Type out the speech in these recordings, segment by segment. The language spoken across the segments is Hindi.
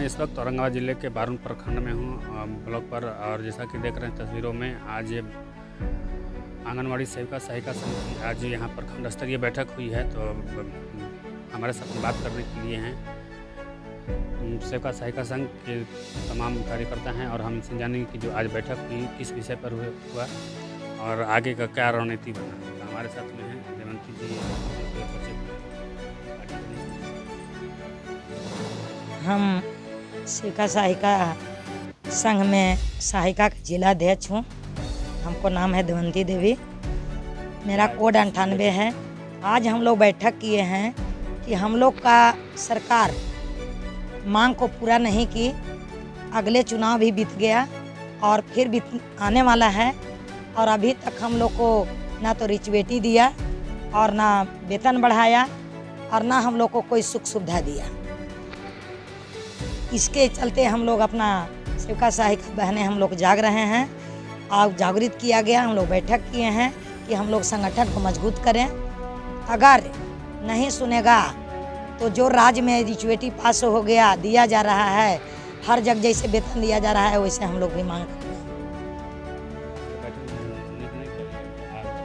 इस वक्त औरंगाबाद ज़िले के बारुण प्रखंड में हूँ ब्लॉक पर। और जैसा कि देख रहे हैं तस्वीरों में, आज आंगनवाड़ी सेविका सहायिका संघ की आज यहाँ पर खंड स्तरीय बैठक हुई है। तो हमारे साथ बात करने के लिए हैं सेविका सहायिका संघ के तमाम कार्यकर्ता हैं और हम इनसे जानेंगे कि जो आज बैठक हुई किस विषय पर हुआ और आगे का क्या रणनीति बना। तो हमारे साथ में हैं देवंती जी। हम सेविका सहायिका संघ में सहायिका का जिला अध्यक्ष हूँ। हमको नाम है देवंती देवी, मेरा कोड 98 है। आज हम लोग बैठक किए हैं कि हम लोग का सरकार मांग को पूरा नहीं की। अगले चुनाव भी बीत गया और फिर आने वाला है और अभी तक हम लोग को ना तो रिचवेटी दिया और ना वेतन बढ़ाया और ना हम लोग को कोई सुख सुविधा दिया। इसके चलते हम लोग अपना सेविका सहायिका बहनें हम लोग जाग रहे हैं और जागृत किया गया। हम लोग बैठक किए हैं कि हम लोग संगठन को मजबूत करें। अगर नहीं सुनेगा तो जो राज्य में रिचुएटी पास हो गया दिया जा रहा है, हर जगह जैसे वेतन दिया जा रहा है वैसे हम लोग भी मांग करते हैं।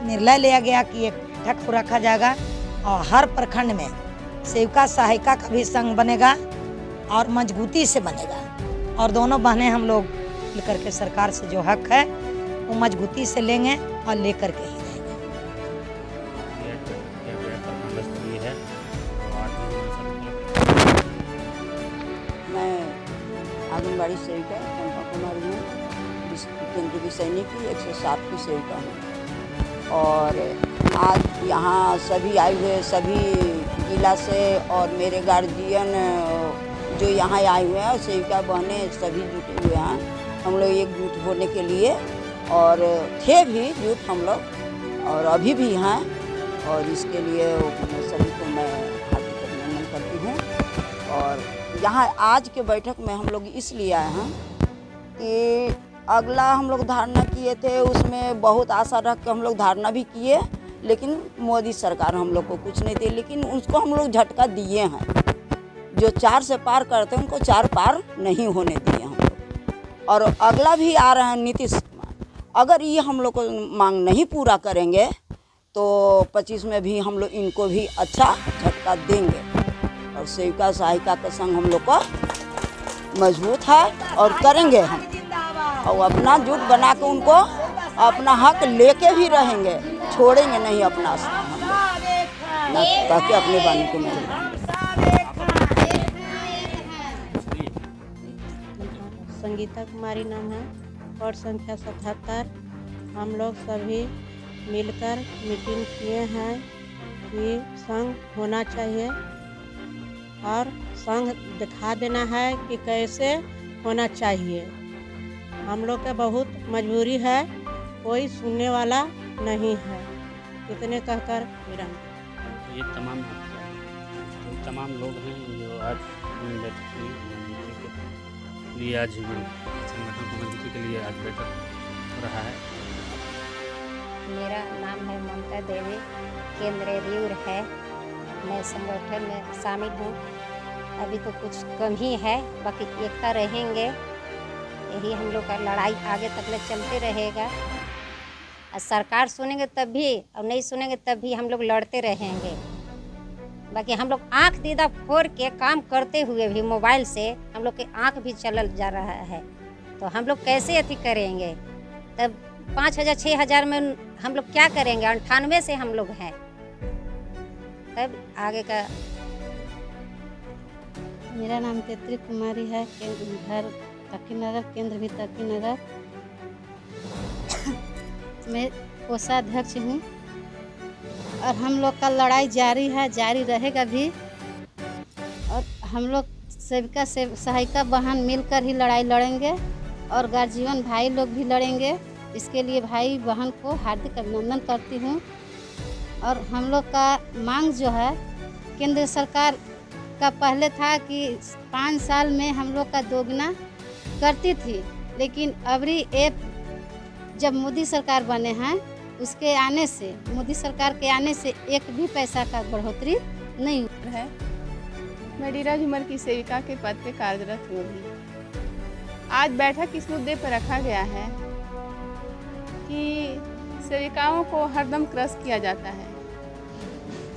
निर्णय लिया गया कि एक बैठक को रखा जाएगा और हर प्रखंड में सेविका सहायिका का भी संघ बनेगा और मजबूती से बनेगा और दोनों बहनें हम लोग मिलकर के सरकार से जो हक है वो मजबूती से लेंगे और लेकर के ही रहेंगे। मैं आंगनबाड़ी सेविका चंपा कुमारी हूँ, केंद्रीय विषयनी की 107 की सेविका हूँ। और आज यहाँ सभी आए हुए सभी जिला से और मेरे गार्जियन जो यहाँ आए हुए हैं, सेविका बहनें सभी जुटे हुए हैं। हम लोग एकजुट होने के लिए और थे भी जुट हम लोग और अभी भी हैं और इसके लिए सभी को मैं हार्दिक अभिनंदन करती हूँ। और यहाँ आज के बैठक में हम लोग इसलिए आए हैं कि अगला हम लोग धारणा किए थे, उसमें बहुत आशा रख के हम लोग धारणा भी किए, लेकिन मोदी सरकार हम लोग को कुछ नहीं दी, लेकिन उसको हम लोग झटका दिए हैं। जो 4 से पार करते हैं उनको 4 पार नहीं होने दिए हम लोग। और अगला भी आ रहे हैं नीतीश कुमार, अगर ये हम लोग को मांग नहीं पूरा करेंगे तो 25 में भी हम लोग इनको भी अच्छा झटका देंगे। और सेविका सहायिका का संघ हम लोग को मजबूत है और करेंगे हम, और अपना जुट बना के उनको अपना हक लेके भी रहेंगे, छोड़ेंगे नहीं अपना ताकि अपने बानी को मिले। संगीता कुमारी नाम है, कोड संख्या 77। हम लोग सभी मिलकर मीटिंग किए हैं कि संघ होना चाहिए और संघ दिखा देना है कि कैसे होना चाहिए। हम लोग का बहुत मजबूरी है, कोई सुनने वाला नहीं है। इतने कहकर मेरा ये तमाम लोग हैं जो आज लिए आज संगठन को मजबूती के लिए आज बैठक हो रहा है। मेरा नाम है ममता देवी, केंद्रीय रियूर है। मैं संगठन में शामिल हूँ। अभी तो कुछ कम ही है, बाकी एकता रहेंगे, यही हम लोग का लड़ाई आगे तक ले चलते रहेगा। और सरकार सुनेंगे तब भी और नहीं सुनेंगे तब भी हम लोग लड़ते रहेंगे। बाकी हम लोग आँख दीदा फोड़ के काम करते हुए भी मोबाइल से हम लोग के आँख भी चल जा रहा है, तो हम लोग कैसे अति करेंगे। तब 5,000 6,000 में हम लोग क्या करेंगे। 98 से हम लोग हैं, तब आगे का। मेरा नाम तेत्री कुमारी है, घर तकीनगर, केंद्र भी तकीनगर। मैं कोषाध्यक्ष हूँ और हम लोग का लड़ाई जारी है, जारी रहेगा भी। और हम लोग सेविका से सहायिका बहन मिलकर ही लड़ाई लड़ेंगे और गार्जियन भाई लोग भी लड़ेंगे। इसके लिए भाई बहन को हार्दिक अभिनंदन करती हूँ। और हम लोग का मांग जो है, केंद्र सरकार का पहले था कि 5 साल में हम लोग का दोगुना करती थी, लेकिन अबरी एक जब मोदी सरकार बने हैं उसके आने से, मोदी सरकार के आने से एक भी पैसा का बढ़ोतरी नहीं हुआ है। मैं डीरा झूमर की सेविका के पद पे कार्यरत हूँ अभी। आज बैठक इस मुद्दे पर रखा गया है कि सेविकाओं को हरदम क्रश किया जाता है।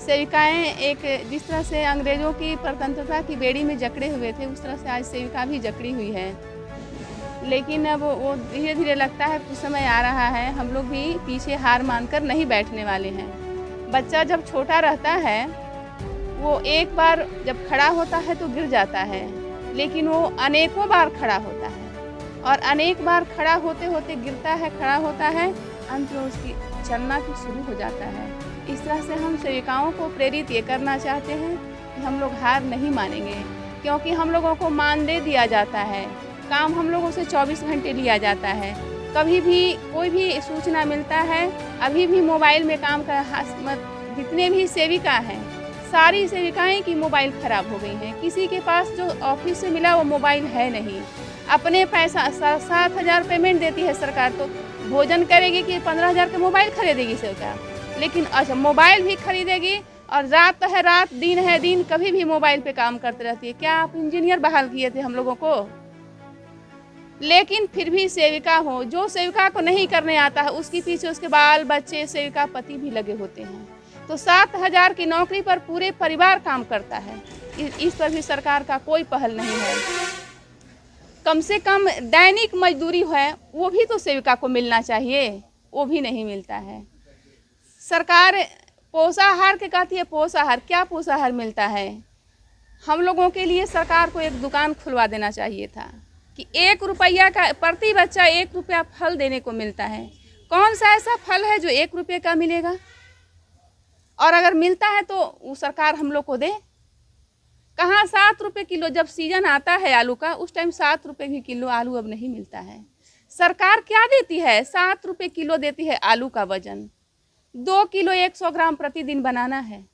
सेविकाएं एक जिस तरह से अंग्रेज़ों की स्वतंत्रता की बेड़ी में जकड़े हुए थे, उस तरह से आज सेविका भी जकड़ी हुई है। लेकिन अब वो धीरे धीरे लगता है कुछ समय आ रहा है, हम लोग भी पीछे हार मानकर नहीं बैठने वाले हैं। बच्चा जब छोटा रहता है, वो एक बार जब खड़ा होता है तो गिर जाता है, लेकिन वो अनेकों बार खड़ा होता है और अनेक बार खड़ा होते होते गिरता है, खड़ा होता है, अंत में उसकी चलना भी शुरू हो जाता है। इस तरह से हम सेविकाओं को प्रेरित ये करना चाहते हैं कि हम लोग हार नहीं मानेंगे, क्योंकि हम लोगों को मानदेय दिया जाता है, काम हम लोगों से 24 घंटे लिया जाता है। कभी भी कोई भी सूचना मिलता है, अभी भी मोबाइल में काम कर जितने भी सेविका हैं, सारी सेविकाएं की मोबाइल ख़राब हो गई हैं। किसी के पास जो ऑफिस से मिला वो मोबाइल है नहीं। अपने पैसा 7,000 पेमेंट देती है सरकार, तो भोजन करेगी कि 15,000 का मोबाइल खरीदेगी सेविका। लेकिन अच्छा मोबाइल भी खरीदेगी और रात है रात, दिन है दिन, कभी भी मोबाइल पे काम करते रहती है। क्या आप इंजीनियर बहाल किए थे हम लोगों को? लेकिन फिर भी सेविका हो, जो सेविका को नहीं करने आता है उसके पीछे उसके बाल बच्चे, सेविका पति भी लगे होते हैं। तो 7,000 की नौकरी पर पूरे परिवार काम करता है। इस पर भी सरकार का कोई पहल नहीं है। कम से कम दैनिक मजदूरी है वो भी तो सेविका को मिलना चाहिए, वो भी नहीं मिलता है। सरकार पोषाहार के कहती है, पोषाहार क्या पोषाहार मिलता है? हम लोगों के लिए सरकार को एक दुकान खुलवा देना चाहिए था कि 1 रुपया का प्रति बच्चा 1 रुपया फल देने को मिलता है। कौन सा ऐसा फल है जो 1 रुपये का मिलेगा? और अगर मिलता है तो वो सरकार हम लोग को दे। कहाँ 7 रुपये किलो, जब सीजन आता है आलू का उस टाइम 7 रुपये की किलो आलू अब नहीं मिलता है। सरकार क्या देती है? 7 रुपये किलो देती है आलू का वजन। 2 किलो 100 ग्राम प्रतिदिन बनाना है,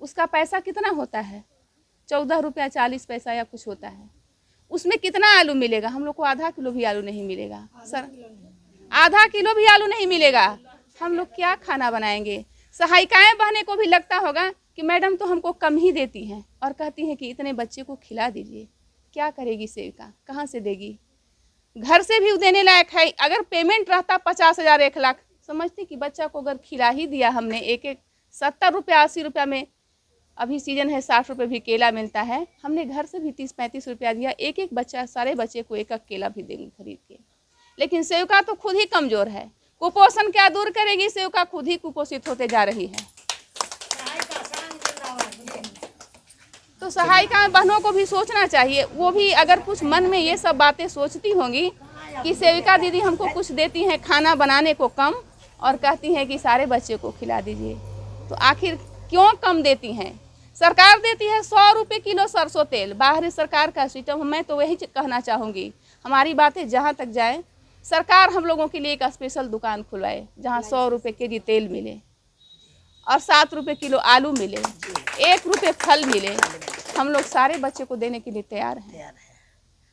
उसका पैसा कितना होता है? 14 रुपया 40 पैसा या कुछ होता है। उसमें कितना आलू मिलेगा? हम लोग को आधा किलो भी आलू नहीं मिलेगा सर, आधा किलो भी आलू नहीं मिलेगा। हम लोग क्या खाना बनाएंगे? सहायिकाएं बहने को भी लगता होगा कि मैडम तो हमको कम ही देती हैं और कहती हैं कि इतने बच्चे को खिला दीजिए। क्या करेगी सेविका? कहाँ से देगी? घर से भी देने लायक है। अगर पेमेंट रहता 50,000 1 लाख, समझती कि बच्चा को अगर खिला ही दिया हमने, एक 70 रुपया 80 रुपया में, अभी सीजन है 60 रुपये भी केला मिलता है, हमने घर से भी 30-35 रुपया दिया, एक बच्चा, सारे बच्चे को एक केला भी देंगे खरीद के। लेकिन सेविका तो खुद ही कमज़ोर है। कुपोषण क्या दूर करेगी? सेविका खुद ही कुपोषित होते जा रही है। तो सहायिका बहनों को भी सोचना चाहिए, वो भी अगर कुछ मन में ये सब बातें सोचती होंगी कि सेविका दीदी हमको कुछ देती हैं खाना बनाने को कम और कहती हैं कि सारे बच्चे को खिला दीजिए, तो आखिर क्यों कम देती हैं? सरकार देती है 100 रुपये किलो सरसों तेल, बाहरी सरकार का सिस्टम। मैं तो वही कहना चाहूँगी, हमारी बातें जहाँ तक जाए, सरकार हम लोगों के लिए एक स्पेशल दुकान खुलवाए जहाँ 100 रुपये केजी तेल मिले और 7 रुपये किलो आलू मिले, 1 रुपये फल मिले। हम लोग सारे बच्चे को देने के लिए तैयार हैं।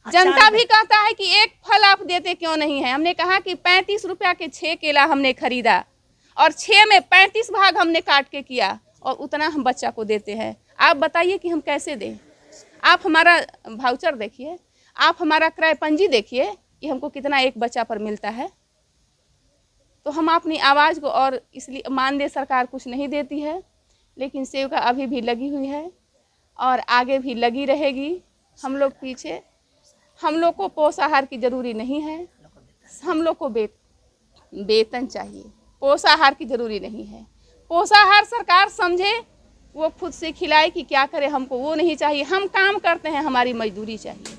जनता भी कहता है कि एक फल आप देते क्यों नहीं है? हमने कहा कि 35 रुपया के 6 केला हमने खरीदा और 6 में 35 भाग हमने काट के किया और उतना हम बच्चा को देते हैं। आप बताइए कि हम कैसे दें? आप हमारा वाउचर देखिए, आप हमारा क्रय पंजी देखिए कि हमको कितना एक बच्चा पर मिलता है। तो हम अपनी आवाज़ को, और इसलिए मानदेय सरकार कुछ नहीं देती है, लेकिन सेविका अभी भी लगी हुई है और आगे भी लगी रहेगी। हम लोग पीछे, हम लोग को पोषाहार की ज़रूरी नहीं है, हम लोग को वेतन चाहिए। पोषाहार की ज़रूरी नहीं है। पोषाहार सरकार समझे, वो खुद से खिलाए कि क्या करे, हमको वो नहीं चाहिए। हम काम करते हैं, हमारी मजदूरी चाहिए।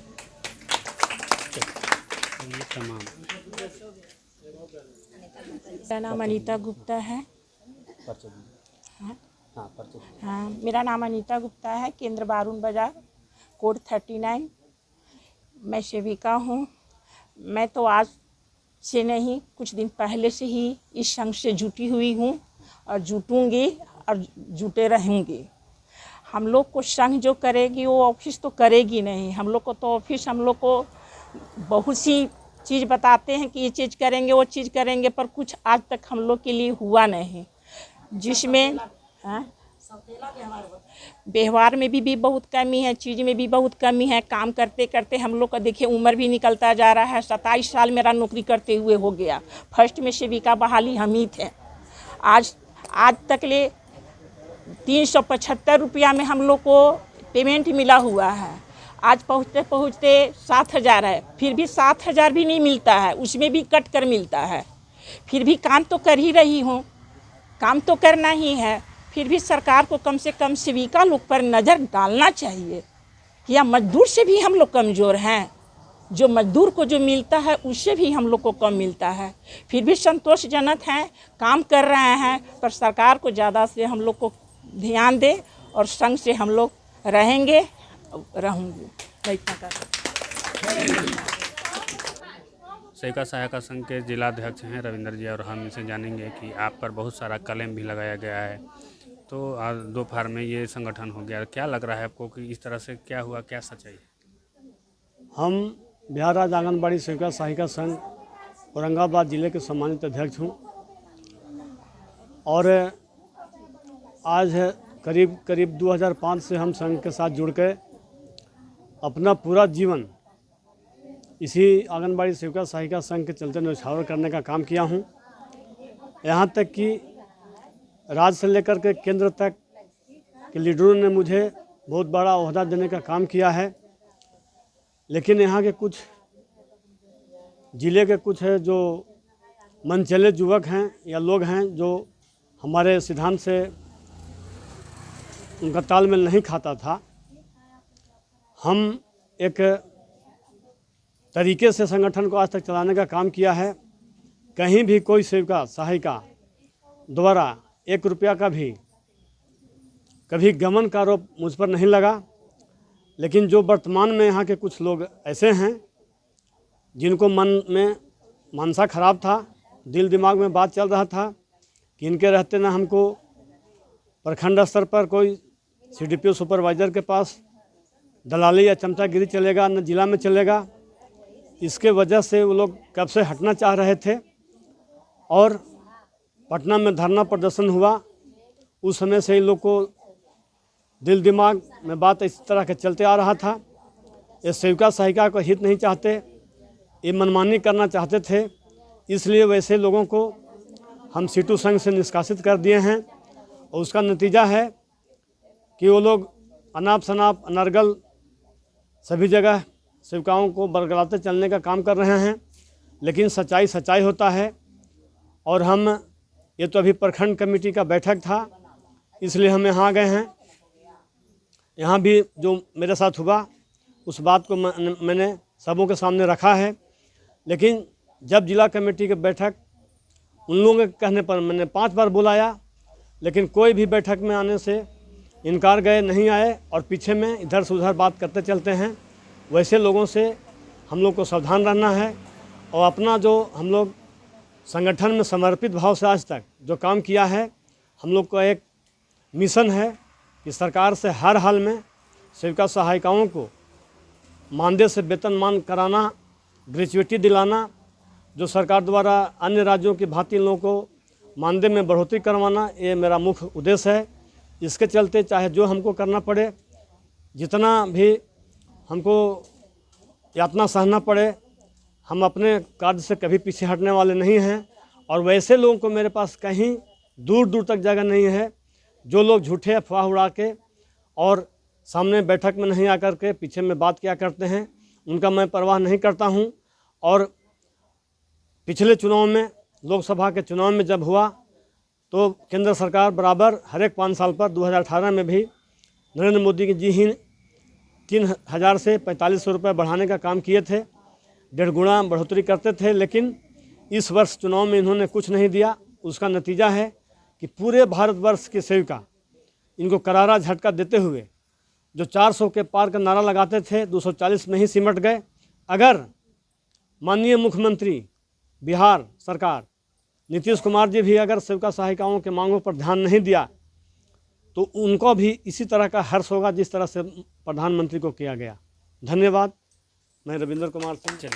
मेरा नाम अनीता गुप्ता है। हाँ, मेरा नाम अनीता गुप्ता है, केंद्र बारून बाजार, कोड 39। मैं सेविका हूँ। मैं तो आज से नहीं, कुछ दिन पहले से ही इस संघ से जुटी हुई हूँ और जुटूंगी और जुटे रहूँगी। हम लोग को संघ जो करेगी वो ऑफिस तो करेगी नहीं। हम लोग को तो ऑफिस, हम लोग को बहुत सी चीज़ बताते हैं कि ये चीज़ करेंगे, वो चीज़ करेंगे, पर कुछ आज तक हम लोग के लिए हुआ नहीं। जिसमें व्यवहार में भी बहुत कमी है, चीज़ में भी बहुत कमी है। काम करते करते हम लोग का देखिए उम्र भी निकलता जा रहा है। 27 साल मेरा नौकरी करते हुए हो गया। फर्स्ट में सेविका बहाली हम ही थे। आज तक ले 375 रुपया में हम लोग को पेमेंट मिला हुआ है। आज पहुँचते पहुँचते 7,000 है, फिर भी 7,000 भी नहीं मिलता है, उसमें भी कट कर मिलता है। फिर भी काम तो कर ही रही हूँ, काम तो करना ही है। फिर भी सरकार को कम से कम सेविका लोग पर नज़र डालना चाहिए। या मजदूर से भी हम लोग कमज़ोर हैं, जो मजदूर को जो मिलता है उससे भी हम लोग को कम मिलता है। फिर भी संतोषजनक हैं, काम कर रहे हैं, पर सरकार को ज़्यादा से हम लोग को ध्यान दे और संग से हम लोग रहेंगे, रहूँगी। सेविका सहायिका संघ के जिला अध्यक्ष हैं रविंदर जी, और हम इनसे जानेंगे कि आप पर बहुत सारा क्लेम भी लगाया गया है। तो आज दोपहर में ये संगठन हो गया, क्या लग रहा है आपको कि इस तरह से क्या हुआ, क्या सच्चाई है? हम बिहार राज्य आंगनबाड़ी सेविका सहायिका संघ औरंगाबाद जिले के सम्मानित अध्यक्ष हूँ, और आज करीब 2005 से हम संघ के साथ जुड़ के अपना पूरा जीवन इसी आंगनबाड़ी सेविका सहायिका संघ के चलते न्यौछावर करने का काम किया हूँ। यहाँ तक कि राज्य से लेकर के केंद्र तक के लीडरों ने मुझे बहुत बड़ा ओहदा देने का काम किया है। लेकिन यहाँ के कुछ ज़िले के कुछ जो मनचले युवक हैं या लोग हैं जो हमारे सिद्धांत से उनका तालमेल नहीं खाता था, हम एक तरीके से संगठन को आज तक चलाने का काम किया है। कहीं भी कोई सेविका सहायिका द्वारा 1 रुपया का भी कभी गमन का आरोप मुझ पर नहीं लगा। लेकिन जो वर्तमान में यहाँ के कुछ लोग ऐसे हैं जिनको मन में मानसा खराब था, दिल दिमाग में बात चल रहा था कि इनके रहते ना हमको प्रखंड स्तर पर कोई CDPO सुपरवाइज़र के पास दलाली या चमचागिरी चलेगा, न जिला में चलेगा। इसके वजह से वो लोग कब से हटना चाह रहे थे, और पटना में धरना प्रदर्शन हुआ। उस समय से इन लोग को दिल दिमाग में बात इस तरह के चलते आ रहा था। ये सेविका सहायिका को हित नहीं चाहते, ये मनमानी करना चाहते थे। इसलिए वैसे लोगों को हम सीटू संघ से निष्कासित कर दिए हैं, और उसका नतीजा है कि वो लोग अनाप शनाप अनर्गल सभी जगह सेविकाओं को बरगलाते चलने का काम कर रहे हैं। लेकिन सच्चाई होता है। और हम ये तो अभी प्रखंड कमेटी का बैठक था, इसलिए हम यहाँ आ गए हैं। यहाँ भी जो मेरे साथ हुआ उस बात को मैंने सबों के सामने रखा है। लेकिन जब जिला कमेटी की बैठक उन लोगों के कहने पर मैंने 5 बार बुलाया, लेकिन कोई भी बैठक में आने से इनकार गए, नहीं आए, और पीछे में इधर से उधर बात करते चलते हैं। वैसे लोगों से हम लोग को सावधान रहना है, और अपना जो हम लोग संगठन में समर्पित भाव से आज तक जो काम किया है, हम लोग का एक मिशन है कि सरकार से हर हाल में सेविका सहायिकाओं को मानदेय से वेतनमान कराना, ग्रेच्युइटी दिलाना, जो सरकार द्वारा अन्य राज्यों की भांति लोगों को मानदेय में बढ़ोतरी करवाना, ये मेरा मुख्य उद्देश्य है। इसके चलते चाहे जो हमको करना पड़े, जितना भी हमको यातना सहना पड़े, हम अपने कार्य से कभी पीछे हटने वाले नहीं हैं। और वैसे लोगों को मेरे पास कहीं दूर दूर तक जगह नहीं है जो लोग झूठे अफवाह उड़ा के और सामने बैठक में नहीं आकर के पीछे में बात किया करते हैं, उनका मैं परवाह नहीं करता हूं। और पिछले चुनाव में, लोकसभा के चुनाव में जब हुआ तो केंद्र सरकार बराबर हर एक 5 साल पर 2018 में भी नरेंद्र मोदी जी ही 3,000 से 4,500 रुपये बढ़ाने का काम किए थे, 1.5 गुना बढ़ोतरी करते थे। लेकिन इस वर्ष चुनाव में इन्होंने कुछ नहीं दिया। उसका नतीजा है कि पूरे भारतवर्ष के सेविका इनको करारा झटका देते हुए जो 400 के पार का नारा लगाते थे 240 में ही सिमट गए। अगर माननीय मुख्यमंत्री बिहार सरकार नीतीश कुमार जी भी अगर सेविका सहायिकाओं के मांगों पर ध्यान नहीं दिया तो उनको भी इसी तरह का हर्ष होगा जिस तरह से प्रधानमंत्री को किया गया। धन्यवाद। मैं रविंद्र कुमार सिंह।